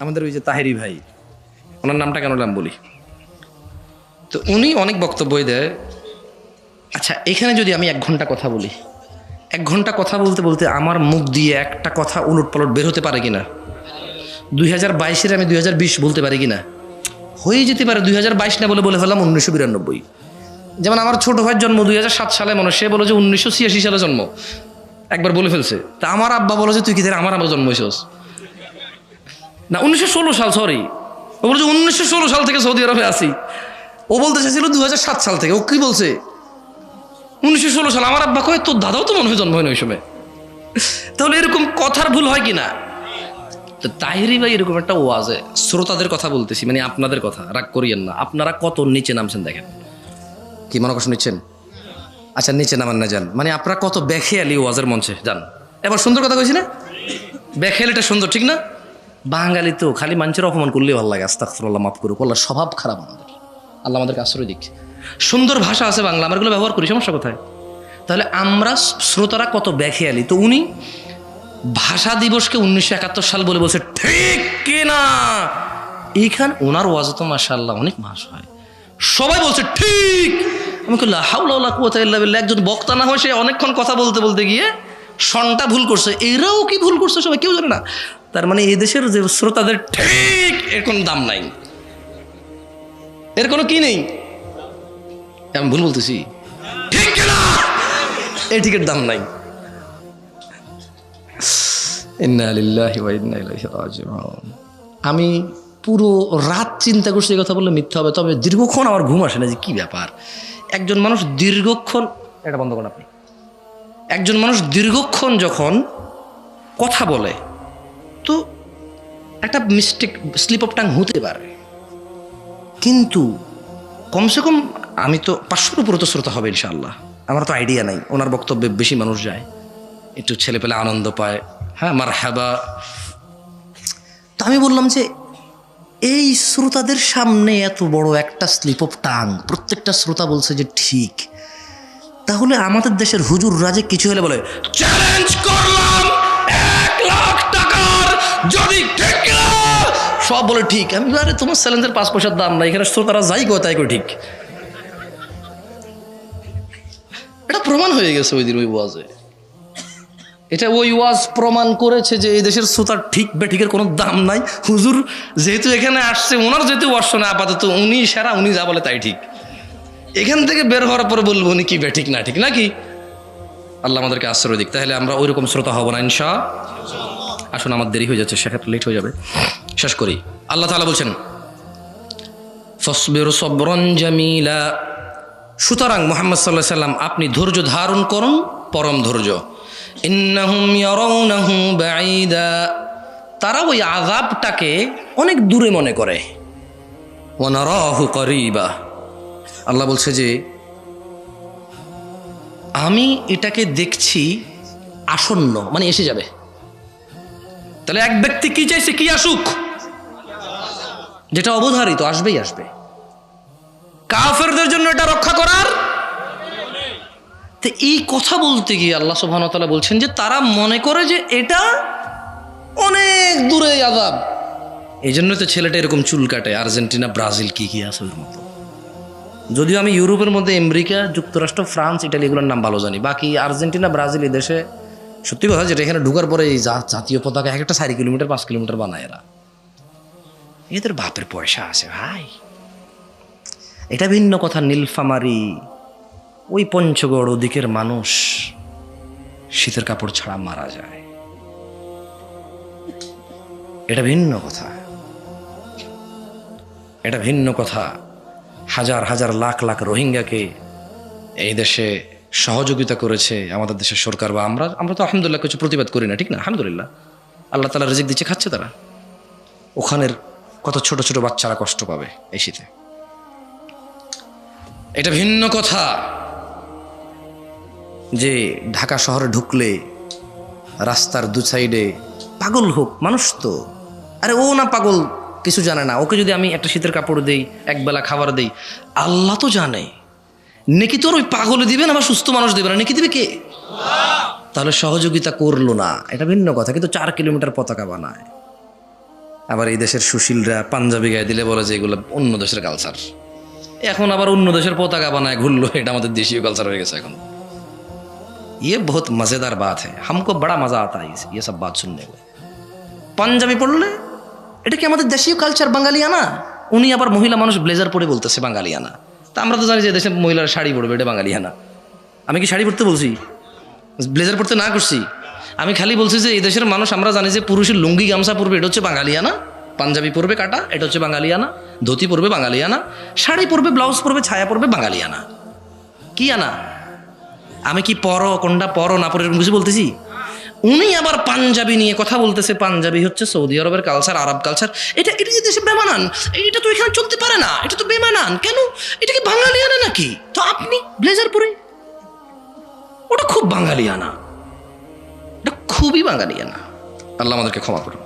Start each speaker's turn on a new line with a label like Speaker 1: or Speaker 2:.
Speaker 1: আমাদের ওই যে তাহেরি ভাই, ওনার নামটা কেন নাম বলি, তো উনি অনেক বক্তব্যই দেয়। আচ্ছা, এখানে যদি আমি 1 ঘন্টা কথা বলি, 1 ঘন্টা কথা বলতে বলতে আমার মুখ দিয়ে একটা কথা উলট পালট বের হতে পারে কিনা? 2022-এর আমি 2020 বলতে পারি কিনা? হয়ে যেতে পারে 2022 না বলে ফেললাম 1992। যেমন আমার ছোট ভাইয়ের জন্ম 2007 সালে, মনে সে বলে যে 1986 সালে জন্ম, একবার বলে ফেলছে। তা আমার আব্বা বলে যে তুই কি আমার জন্ম হয়েছিস না 1916 সাল, সরি, ও বলছে 1916 সাল থেকে সৌদি আরবে আসি। ও বলতে চাইছিল 2007 সাল থেকে। ও কি বলছে 1916 সাল। আমার আব্বা কয় তোর দাদাও তো মনে হয় জন্ম হয় না ওই সময়। তাহলে এরকম কথার ভুল হয় কিনা? তো তাহেরি ভাই এরকম একটা ওয়াজে, শ্রোতাদের কথা বলতেছি, মানে আপনাদের কথা, রাগ করিয়েন না। আপনারা কত নিচে নামছেন দেখেন, কি মনে কষ্ট নিচ্ছেন? আচ্ছা, নিচে নামান না যান, মানে আপনারা কত বেখেয়ালি ওয়াজের মঞ্চে যান। এবার সুন্দর কথা কইছি না? বেখেয়ালিটা সুন্দর, ঠিক না? বাঙালি তো খালি মানুষের অপমান করলেই ভালো লাগে। আস্তাগফিরুল্লাহ, মাফ করুক, আল্লাহ স্বভাব খারাপ আমাদের, আল্লাহ আমাদেরকে আশ্রয় দিক। সুন্দর ভাষা আছে বাংলা, আমরা এগুলো ব্যবহার করি, সমস্যা কোথায়? তাহলে আমরা শ্রোতারা কত বেখেয়ালি। তো উনি ভাষা দিবসকে 1971 সাল বলে বলছে, ঠিক কিনা? এইখানে ওনার ওয়াজ তো মাশাআল্লাহ অনেক মাস হয়, সবাই বলছে ঠিক। আমি বললাম লা হাওলা ওয়ালা কুওয়াতা ইল্লা বিল্লাহ। একজন বক্তা না হয় সে অনেকক্ষণ কথা বলতে বলতে গিয়ে সনটা ভুল করছে, এরাও কি ভুল করছে সবাই কেউ জানে না। তার মানে এই দেশের যে শ্রোতাদের ঠিক এর কোনো দাম নাই, এর কোনো কি নেই। আমি ভুল বলতেছি, ঠিক কিনা? এই ঠিকের দাম নাই। ইন্না লিল্লাহি ওয়া ইন্না ইলাইহি রাজিউন। আমি পুরো রাত চিন্তা করছি, এই কথা বললে মিথ্যা হবে, তবে দীর্ঘক্ষণ আমার ঘুম আসে না যে কি ব্যাপার। একজন মানুষ দীর্ঘক্ষণ, এটা বন্ধ করুন আপনি, একজন মানুষ দীর্ঘক্ষণ যখন কথা বলে তো একটা মিস্টেক, স্লিপ অফ টাং হতে পারে, কিন্তু কমসে কম আমি তো 500-র উপরে তো শ্রোতা হবে ইনশাআল্লাহ। আমার তো আইডিয়া নাই, ওনার বক্তব্যে বেশি মানুষ যায়, একটু ছেলে পেলে আনন্দ পায়, হ্যাঁ মারহাবা। তো আমি বললাম যে এই শ্রোতাদের সামনে এত বড় একটা স্লিপ অফ টাং, প্রত্যেকটা শ্রোতা বলছে যে ঠিক, তাহলে আমাদের দেশের হুজুররা যে কিছু হলে বলে চ্যালেঞ্জ করলাম 1 লাখ টাকার, যদি ঠিক না সব বলে ঠিক। আমি আরে তোমার চ্যালেঞ্জের 5 পয়সার দাম নাই, এখানে শ্রোতারা যাই কয় তাই কয় ঠিক। এটা প্রমাণ হয়ে গেছে ওই দিন ওই ওয়াজে, এটা ওই ওয়াজ প্রমাণ করেছে যে এই দেশের শ্রোতার ঠিক বেঠিকের কোনো দাম নাই। হুজুর যেহেতু এখানে আসছে, ওনার যেহেতু ওয়াজ শোনা, আপাতত উনি সেরা, উনি যা বলে তাই ঠিক। এখান থেকে বের হওয়ার পরে বলবো উনি কি বেঠিক না ঠিক নাকি। আল্লাহ আমাদেরকে আশ্রয় দিক, তাহলে আমরা ওই রকম শ্রোতা হব না ইনশাআল্লাহ। আসুন, আমার দেরি হয়ে যাচ্ছে, সেক্ষেত্রে লেট হয়ে যাবে, শেষ করি। আল্লাহ তাআলা বলছেন ফাসবির সাবরান জামিলা। সুতরাং মুহাম্মদ সাল্লাল্লাহু আলাইহি সাল্লাম আপনি ধৈর্য ধারণ করুন, পরম ধৈর্য। ইন্নাহুম ইয়ারাউনাহু বাঈদা। তারা ওই আযাবটাকে অনেক দূরে মনে করে। ওয়া নারাহু করিবা। আল্লাহ বলছে যে আমি এটাকে দেখছি আসন্ন, মানে এসে যাবে। তাহলে এক ব্যক্তি কি চাইছে, কি আসুক? যেটা অবধারিত আসবেই আসবে। কাফেরদের জন্য এটা রক্ষা করার। তো এই কথা বলতে গিয়ে আল্লাহ সুবহানাহু ওয়া তাআলা বলছেন যে তারা মনে করে যে এটা অনেক দূরে আযাব। এই জন্য তো ছেলেটা এরকম চুল কাটে। আর্জেন্টিনা, ব্রাজিল কি কি আছে ওর মতো। যদিও আমি ইউরোপের মধ্যে আমেরিকা, যুক্তরাষ্ট্র, ফ্রান্স, ইটালি এগুলোর নাম ভালো জানি, বাকি আর্জেন্টিনা, ব্রাজিল এই দেশে সত্যি কথা যেটা এখানে ঢুকার পরে এই জাতীয় পতাকা একটা 4 কিলোমিটার 5 কিলোমিটার বানায় এরা। এদের বাপের পয়সা আছে ভাই। এটা ভিন্ন কথা। নীলফামারী, ওই পঞ্চগড় ওদিকের মানুষ শীতের কাপড় ছাড়া মারা যায়, এটা ভিন্ন কথা। এটা ভিন্ন কথা। হাজার হাজার লাখ লাখ রোহিঙ্গাকে এই দেশে সহযোগিতা করেছে আমাদের দেশের সরকার, বা আমরা তো আলহামদুলিল্লাহ কিছু প্রতিবাদ করি না, ঠিক না? আলহামদুলিল্লাহ, আল্লাহ তাআলা রিজিক দিচ্ছে, খাচ্ছে তারা। ওখানের কত ছোট ছোট বাচ্চারা কষ্ট পাবে এই শীতে, এটা ভিন্ন কথা। যে ঢাকা শহরে ঢুকলে রাস্তার 2 সাইডে পাগল হোক মানুষ, তো আরে ও না পাগল কিছু জানে না, ওকে যদি আমি একটা শীতের কাপড় দেই, একবেলা খাবার দেই, আল্লাহ তো জানে নেকি তোর ওই পাগলে দিবেন, আবার সুস্থ মানুষ দেবে না, নেকি দিবে কে? তাহলে সহযোগিতা করলো না, এটা ভিন্ন কথা। কিন্তু 4 কিলোমিটার পতাকা বানায়, আবার এই দেশের সুশীলরা পাঞ্জাবি গায়ে দিলে বলে যে এগুলো অন্য দেশের কালচার। এখন আবার অন্য দেশের পতাকা বানায় ঘুরলো, এটা আমাদের দেশীয় কালচার হয়ে গেছে এখন। ये बहुत मजेदार बात है, हमको बड़ा मजा आता है ये सब बात सुनने में। পাঞ্জাবি পড়লে এটা কি আমাদের দেশীয় কালচার বাঙালিয়ানা? উনি আবার মহিলা মানুষ ব্লেজার পরে বলতেছে বাঙালিয়ানা। তা আমরা তো জানি যে দেশে মহিলারা শাড়ি পরবে, এটা বাঙালিয়ানা। আমি কি শাড়ি পরতে বলছি? ব্লেজার পরতে না করছি। আমি খালি বলছি যে এই দেশের মানুষ আমরা জানি যে পুরুষের লুঙ্গি গামছা পরবে, এটা হচ্ছে বাঙালিয়ানা। পাঞ্জাবি পরবে কাটা, এটা হচ্ছে বাঙালিয়ানা। ধুতি পরবে বাঙালিয়ানা। শাড়ি পরবে, ব্লাউজ পরবে, ছায়া পরবে বাঙালিয়ানা। কি আনা? আমি কি পরো কোনটা পরো না পরো এরকম কিছু বলতেছি? উনি আবার পাঞ্জাবি নিয়ে কথা বলতেছে, পাঞ্জাবি হচ্ছে সৌদি আরবের কালচার, আরব কালচার। এটা এটা যে দেশে বেমানান, এটা তো এখানে চলতে পারে না, এটা তো বেমানান। কেন? এটা কি বাঙালিয়ানা নাকি? তো আপনি ব্লেজার পরে, ওটা খুব বাঙালিয়ানা, এটা খুবই বাঙালিয়ানা। আল্লাহ আমাদেরকে ক্ষমা করুন।